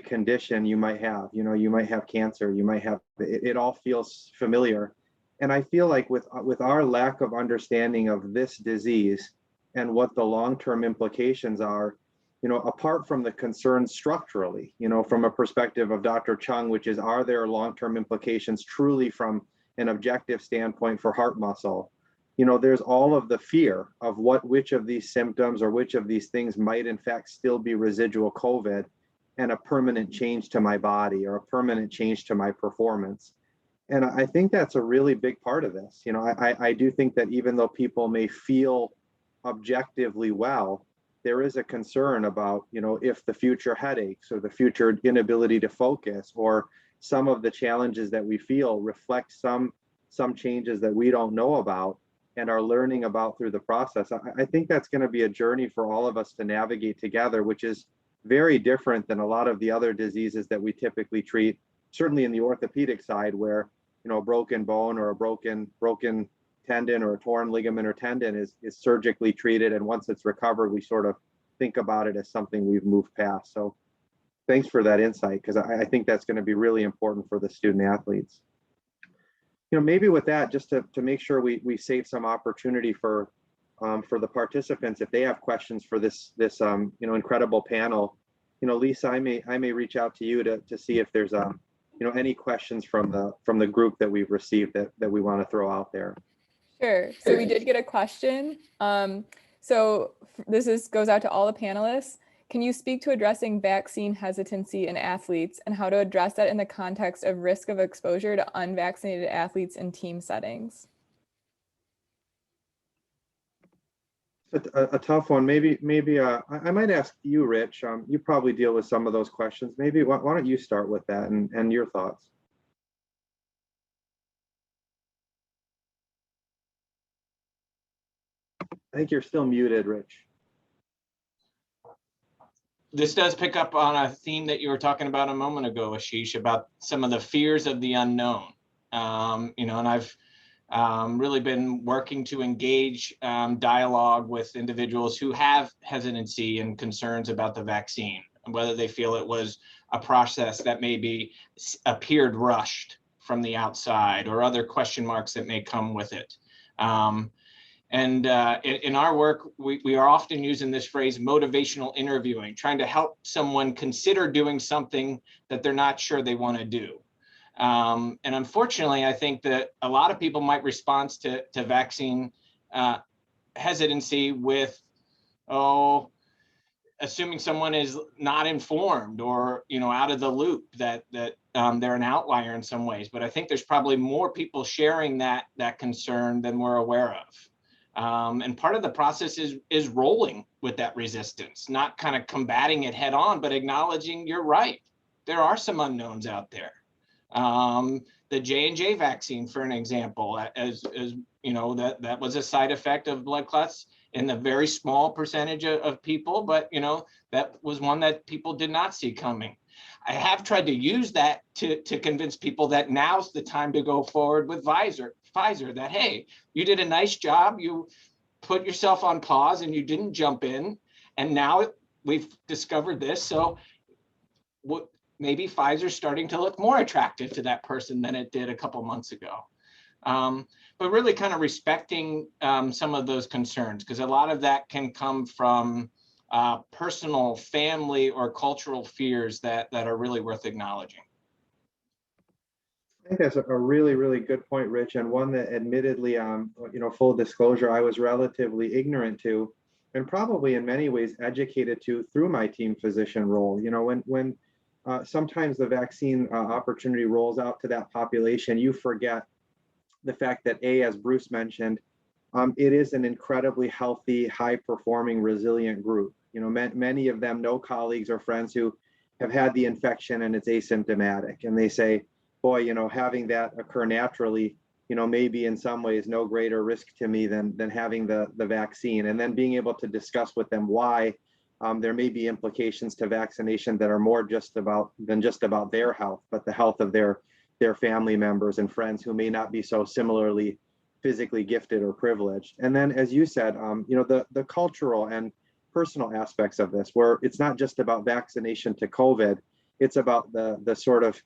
B: condition you might have. You know, you might have cancer, you might have, it all feels familiar. And I feel like with our lack of understanding of this disease and what the long-term implications are, you know, apart from the concerns structurally, you know, from a perspective of Dr. Chung, which is, are there long-term implications truly from an objective standpoint for heart muscle? You know, there's all of the fear of which of these symptoms or which of these things might in fact still be residual COVID and a permanent change to my body or a permanent change to my performance. And I think that's a really big part of this. You know, I do think that even though people may feel objectively well, there is a concern about, you know, if the future headaches or the future inability to focus or some of the challenges that we feel reflect some changes that we don't know about and are learning about through the process. I think that's going to be a journey for all of us to navigate together, which is very different than a lot of the other diseases that we typically treat, certainly in the orthopedic side, where, you know, a broken bone or a broken tendon or a torn ligament or tendon is surgically treated, and once it's recovered, we sort of think about it as something we've moved past. So thanks for that insight, because I think that's going to be really important for the student athletes. You know, maybe with that, just to make sure we save some opportunity for the participants, if they have questions for this you know, incredible panel. You know, Lisa, I may reach out to you to see if there's you know, any questions from the group that we've received that we want to throw out there.
A: Sure. So we did get a question. So this goes out to all the panelists. Can you speak to addressing vaccine hesitancy in athletes and how to address that in the context of risk of exposure to unvaccinated athletes in team settings?
B: A tough one. Maybe I might ask you, Rich. You probably deal with some of those questions. Maybe why don't you start with that and your thoughts? I think you're still muted, Rich.
E: This does pick up on a theme that you were talking about a moment ago, Ashish, about some of the fears of the unknown. You know, and I've really been working to engage dialogue with individuals who have hesitancy and concerns about the vaccine, and whether they feel it was a process that maybe appeared rushed from the outside, or other question marks that may come with it. And in our work, we are often using this phrase, motivational interviewing, trying to help someone consider doing something that they're not sure they want to do. And unfortunately, I think that a lot of people might respond to vaccine hesitancy with, assuming someone is not informed or, you know, out of the loop, that they're an outlier in some ways. But I think there's probably more people sharing that concern than we're aware of. And part of the process is rolling with that resistance, not kind of combating it head on, but acknowledging you're right. There are some unknowns out there. The J&J vaccine, for an example, as you know, that was a side effect of blood clots in a very small percentage of people, but you know, that was one that people did not see coming. I have tried to use that to convince people that now's the time to go forward with Pfizer, that, hey, you did a nice job. You put yourself on pause and you didn't jump in. And now we've discovered this. So maybe Pfizer's starting to look more attractive to that person than it did a couple months ago. But really kind of respecting some of those concerns, because a lot of that can come from personal, family, or cultural fears that are really worth acknowledging.
B: I think that's a really, really good point, Rich, and one that admittedly, you know, full disclosure, I was relatively ignorant to, and probably in many ways educated to through my team physician role. You know, when sometimes the vaccine opportunity rolls out to that population, you forget the fact that as Bruce mentioned, it is an incredibly healthy, high-performing, resilient group. You know, many of them know colleagues or friends who have had the infection and it's asymptomatic, and they say, boy, you know, having that occur naturally, you know, maybe in some ways no greater risk to me than having the vaccine. And then being able to discuss with them why there may be implications to vaccination that are more than just about their health, but the health of their family members and friends who may not be so similarly physically gifted or privileged. And then, as you said, you know, the cultural and personal aspects of this, where it's not just about vaccination to COVID, it's about the sort of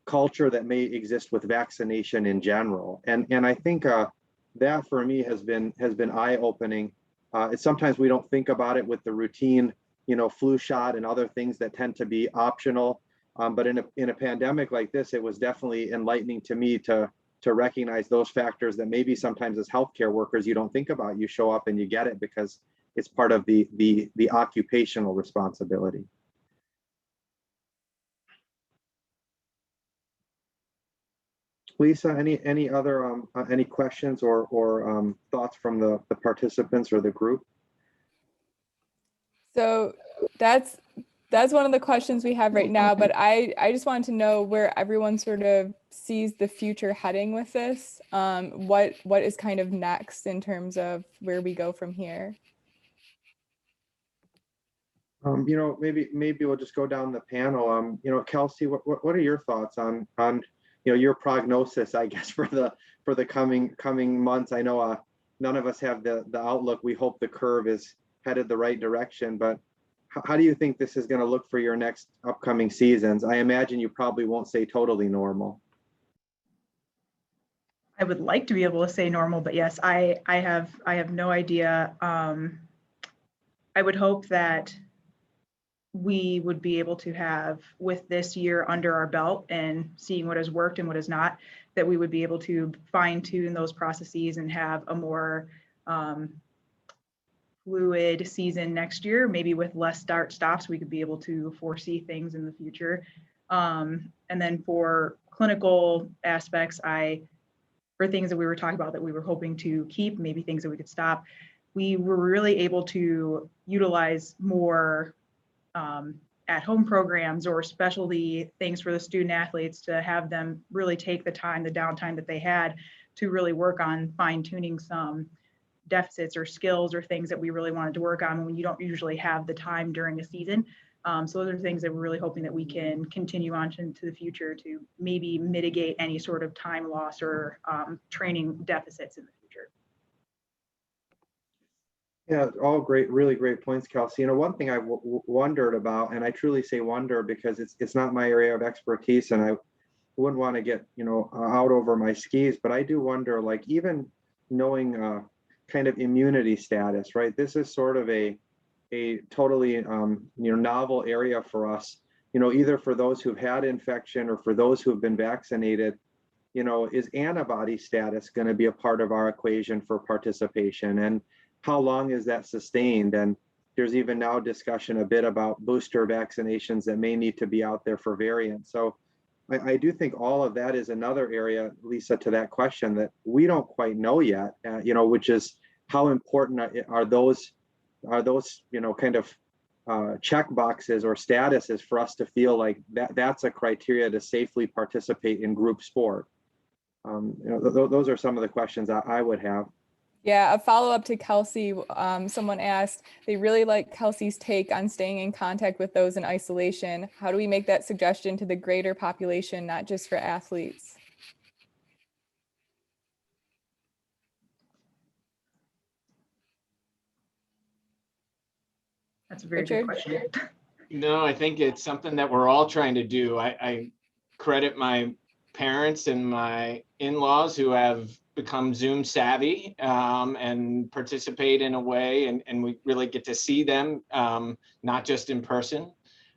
B: culture that may exist with vaccination in general. And I think that for me has been eye-opening. It's sometimes we don't think about it with the routine, you know, flu shot and other things that tend to be optional. But in a pandemic like this, it was definitely enlightening to me to recognize those factors that maybe sometimes as healthcare workers you don't think about. You show up and you get it because it's part of the occupational responsibility. Lisa, any other any questions or thoughts from the participants or the group?
A: So that's one of the questions we have right now, but I just wanted to know where everyone sort of sees the future heading with this. What is kind of next in terms of where we go from here?
B: You know, maybe we'll just go down the panel. You know, Kelsey, what are your thoughts on you know, your prognosis, I guess, for the coming months? I know none of us have the outlook. We hope the curve is headed the right direction, but how do you think this is going to look for your next upcoming seasons? I imagine you probably won't say totally normal.
F: I would like to be able to say normal, but yes, I have no idea. I would hope that we would be able to have, with this year under our belt and seeing what has worked and what has not, that we would be able to fine tune those processes and have a more fluid season next year, maybe with less start stops. We could be able to foresee things in the future. And then for clinical aspects, for things that we were talking about that we were hoping to keep, maybe things that we could stop, we were really able to utilize more at-home programs or specialty things for the student athletes to have them really take the downtime that they had to really work on fine-tuning some deficits or skills or things that we really wanted to work on when you don't usually have the time during the season. So those are things that we're really hoping that we can continue on into the future to maybe mitigate any sort of time loss or training deficits in the future.
B: Yeah, all great, really great points, Kelsey. You know, one thing I wondered about, and I truly say wonder because it's not my area of expertise, and I wouldn't want to get, you know, out over my skis, but I do wonder, like, even knowing kind of immunity status, right? This is sort of a totally you know, novel area for us, you know, either for those who've had infection or for those who've been vaccinated. You know, is antibody status going to be a part of our equation for participation, and how long is that sustained? And there's even now discussion a bit about booster vaccinations that may need to be out there for variants. So I do think all of that is another area, Lisa, to that question that we don't quite know yet, you know, which is how important are those, you know, kind of check boxes or statuses for us to feel like that's a criteria to safely participate in group sport. You know, those are some of the questions I would have.
A: Yeah, a follow-up to Kelsey, someone asked, they really like Kelsey's take on staying in contact with those in isolation. How do we make that suggestion to the greater population, not just for athletes?
F: That's a very good question.
E: No, I think it's something that we're all trying to do. I credit my parents and my in-laws who have become Zoom savvy and participate in a way, and we really get to see them, not just in person,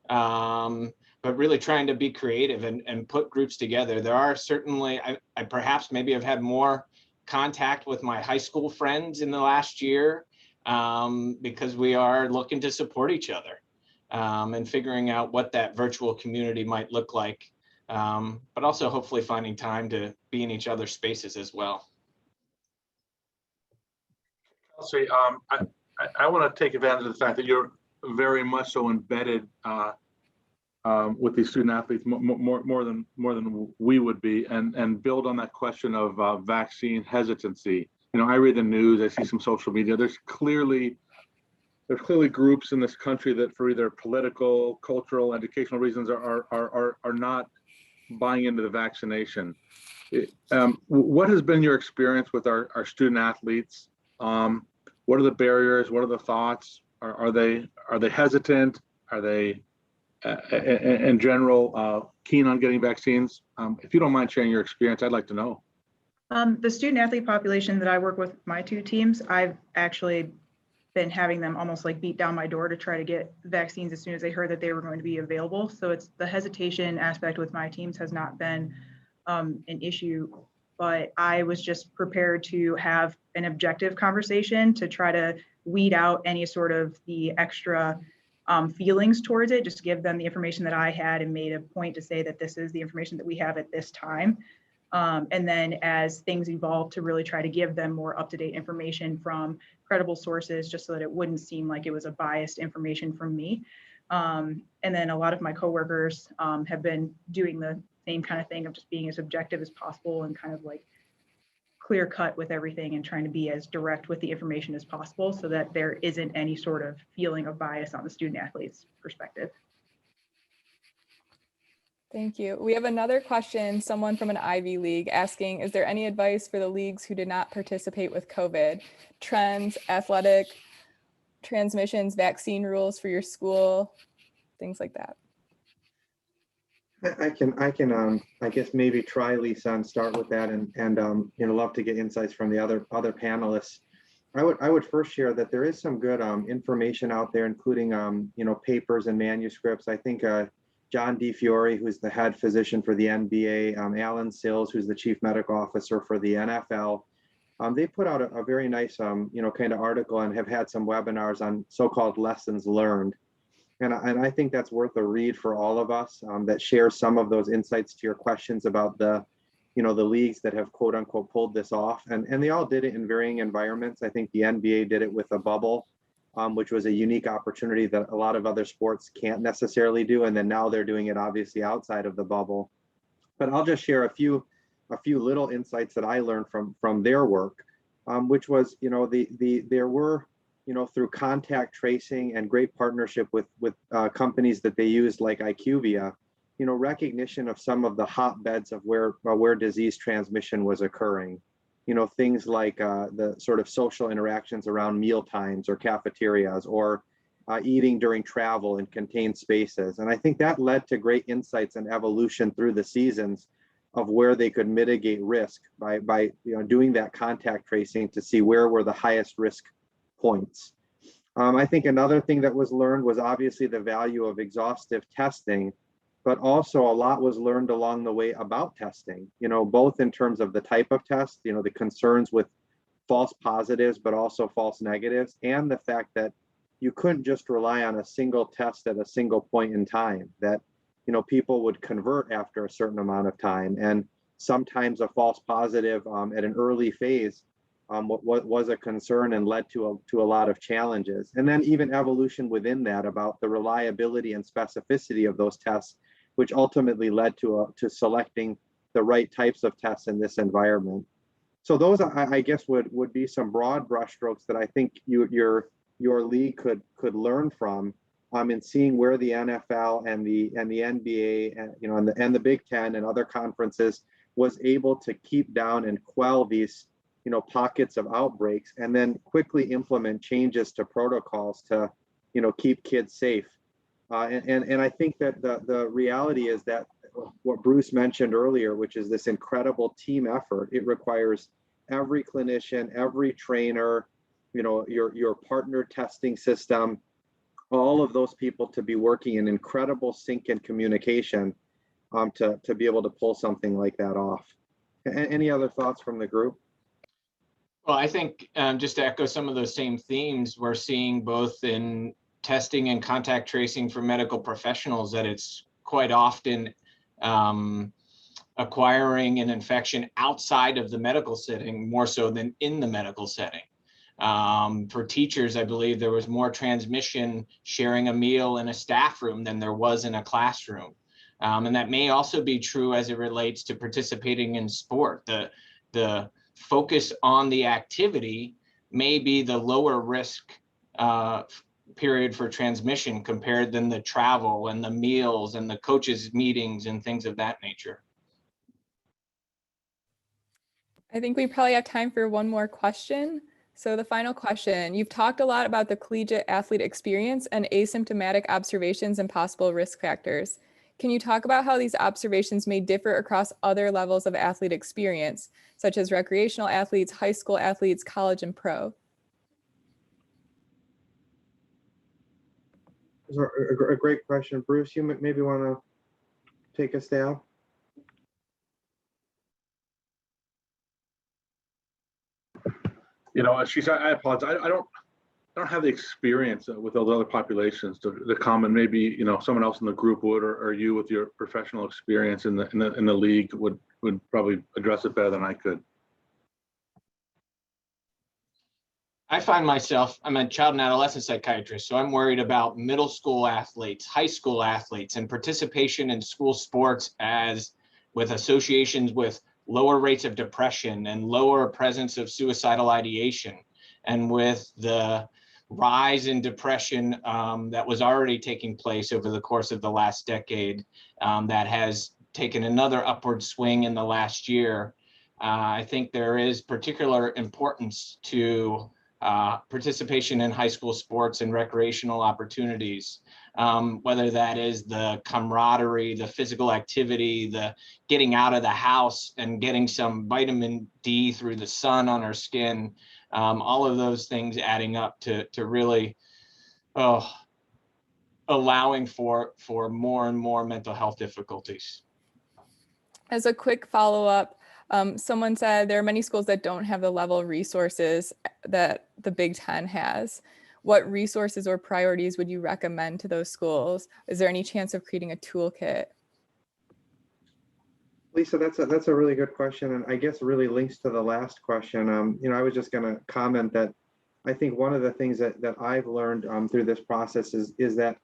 E: but really trying to be creative and put groups together. There are certainly, I perhaps maybe have had more contact with my high school friends in the last year because we are looking to support each other and figuring out what that virtual community might look like but also hopefully finding time to be in each other's spaces as well.
C: Kelsey, I want to take advantage of the fact that you're very much so embedded with these student athletes more than we would be, and build on that question of vaccine hesitancy. You know, I read the news, I see some social media. There's clearly groups in this country that, for either political, cultural, educational reasons, are not buying into the vaccination. What has been your experience with our student athletes? What are the barriers? What are the thoughts? Are they hesitant? Are they in general keen on getting vaccines? If you don't mind sharing your experience, I'd like to know.
F: The student athlete population that I work with my two teams, I've actually been having them almost like beat down my door to try to get vaccines as soon as they heard that they were going to be available. So it's the hesitation aspect with my teams has not been an issue, but I was just prepared to have an objective conversation to try to weed out any sort of the extra feelings towards it, just give them the information that I had and made a point to say that this is the information that we have at this time. And then as things evolve, to really try to give them more up-to-date information from credible sources, just so that it wouldn't seem like it was a biased information from me. And then a lot of my coworkers have been doing the same kind of thing of just being as objective as possible and kind of like clear cut with everything and trying to be as direct with the information as possible so that there isn't any sort of feeling of bias on the student athlete's perspective.
A: Thank you. We have another question, someone from an Ivy League asking, is there any advice for the leagues who did not participate with COVID? Trends, athletic transmissions, vaccine rules for your school, things like that.
B: I guess maybe try, Lisa, and start with that, and love to get insights from the other panelists. I would first share that there is some good information out there, including papers and manuscripts. I think John DiFiore, who's the head physician for the NBA, Alan Sills, who's the chief medical officer for the NFL, they put out a very nice kind of article and have had some webinars on so-called lessons learned. And I think that's worth a read for all of us, that shares some of those insights to your questions about the leagues that have quote unquote pulled this off. And they all did it in varying environments. I think the NBA did it with a bubble, which was a unique opportunity that a lot of other sports can't necessarily do. And then now they're doing it obviously outside of the bubble. But I'll just share a few little insights that I learned from their work, which was, there were, through contact tracing and great partnership with companies that they used like IQVIA, recognition of some of the hotbeds of where disease transmission was occurring. Things like the sort of social interactions around meal times or cafeterias, or eating during travel in contained spaces. And I think that led to great insights and evolution through the seasons of where they could mitigate risk by doing that contact tracing to see where were the highest risk points. I think another thing that was learned was obviously the value of exhaustive testing, but also a lot was learned along the way about testing, both in terms of the type of test, the concerns with false positives, but also false negatives, and the fact that you couldn't just rely on a single test at a single point in time, that, people would convert after a certain amount of time. And sometimes a false positive at an early phase what was a concern and led to a lot of challenges. And then even evolution within that about the reliability and specificity of those tests, which ultimately led to selecting the right types of tests in this environment. So those, I guess, would be some broad brushstrokes that I think your league could learn from, in seeing where the NFL and the NBA and the Big Ten and other conferences was able to keep down and quell these pockets of outbreaks, and then quickly implement changes to protocols to keep kids safe. And I think that the reality is that what Bruce mentioned earlier, which is this incredible team effort, it requires every clinician, every trainer, your partner testing system, all of those people to be working in incredible sync and communication to be able to pull something like that off. Any other thoughts from the group?
E: Well, I think just to echo some of those same themes, we're seeing both in testing and contact tracing for medical professionals that it's quite often acquiring an infection outside of the medical setting more so than in the medical setting. For teachers, I believe there was more transmission sharing a meal in a staff room than there was in a classroom. And that may also be true as it relates to participating in sport. The focus on the activity may be the lower risk period for transmission compared than the travel and the meals and the coaches' meetings and things of that nature.
A: I think we probably have time for one more question. So the final question, you've talked a lot about the collegiate athlete experience and asymptomatic observations and possible risk factors. Can you talk about how these observations may differ across other levels of athlete experience, such as recreational athletes, high school athletes, college, and pro?
B: Those are a great question. Bruce, you maybe want to take a stab?
C: You know, Ashish, I apologize. I don't have the experience with those other populations to comment. Maybe, you know, someone else in the group would, or you with your professional experience in the league would probably address it better than I could.
E: I find myself, I'm a child and adolescent psychiatrist, so I'm worried about middle school athletes, high school athletes, and participation in school sports as with associations with lower rates of depression and lower presence of suicidal ideation. And with the rise in depression that was already taking place over the course of the last decade, that has taken another upward swing in the last year, I think there is particular importance to participation in high school sports and recreational opportunities, whether that is the camaraderie, the physical activity, the getting out of the house and getting some vitamin D through the sun on our skin, all of those things adding up to really allowing for more and more mental health difficulties.
A: As a quick follow-up, someone said there are many schools that don't have the level of resources that the Big Ten has. What resources or priorities would you recommend to those schools? Is there any chance of creating a toolkit?
B: Lisa, that's a really good question, and I guess really links to the last question. You know, I was just going to comment that I think one of the things that I've learned through this process is that,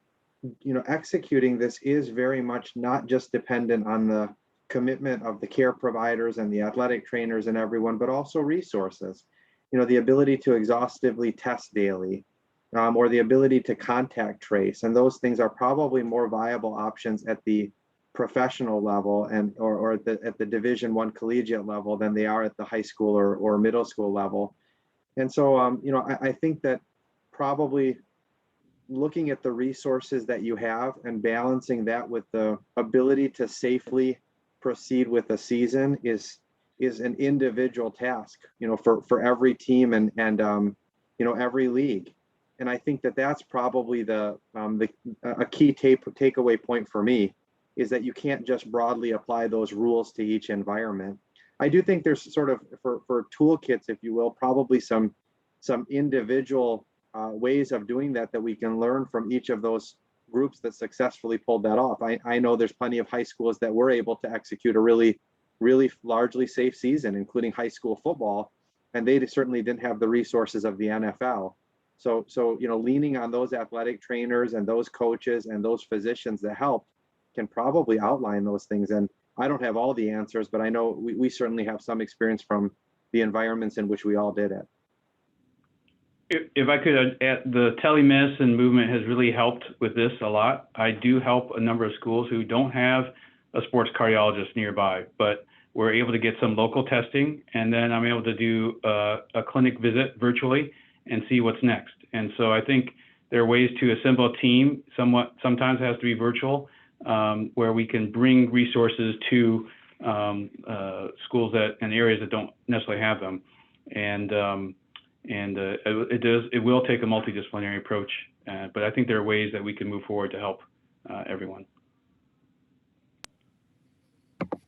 B: you know, executing this is very much not just dependent on the commitment of the care providers and the athletic trainers and everyone, but also resources. You know, the ability to exhaustively test daily, or the ability to contact trace, and those things are probably more viable options at the professional level and or at the Division I collegiate level than they are at the high school or middle school level. And so, you know, I think that probably looking at the resources that you have and balancing that with the ability to safely proceed with a season is an individual task, you know, for every team and you know, every league. And I think that that's probably a key takeaway point for me, is that you can't just broadly apply those rules to each environment. I do think there's sort of for toolkits, if you will, probably some individual ways of doing that we can learn from each of those groups that successfully pulled that off. I know there's plenty of high schools that were able to execute a really largely safe season, including high school football, and they certainly didn't have the resources of the NFL. So you know, leaning on those athletic trainers and those coaches and those physicians that helped can probably outline those things. And I don't have all the answers, but I know we certainly have some experience from the environments in which we all did it.
D: If I could add, the telemedicine movement has really helped with this a lot. I do help a number of schools who don't have a sports cardiologist nearby, but we're able to get some local testing, and then I'm able to do a clinic visit virtually and see what's next. And so I think there are ways to assemble a team. Sometimes it has to be virtual, where we can bring resources to schools and areas that don't necessarily have them. It will take a multidisciplinary approach, but I think there are ways that we can move forward to help everyone.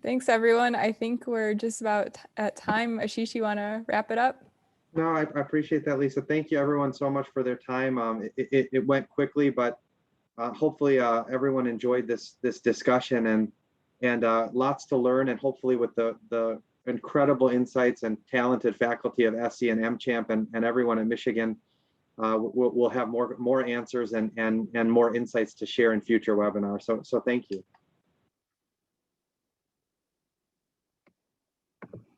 A: Thanks, everyone. I think we're just about at time. Ashish, you want to wrap it up?
B: No, I appreciate that, Lisa. Thank you, everyone, so much for their time. It went quickly, but hopefully everyone enjoyed this discussion. and lots to learn. And hopefully with the incredible insights and talented faculty of ESSI and MCHAMP and everyone at Michigan, we'll have more answers and more insights to share in future webinars. So thank you.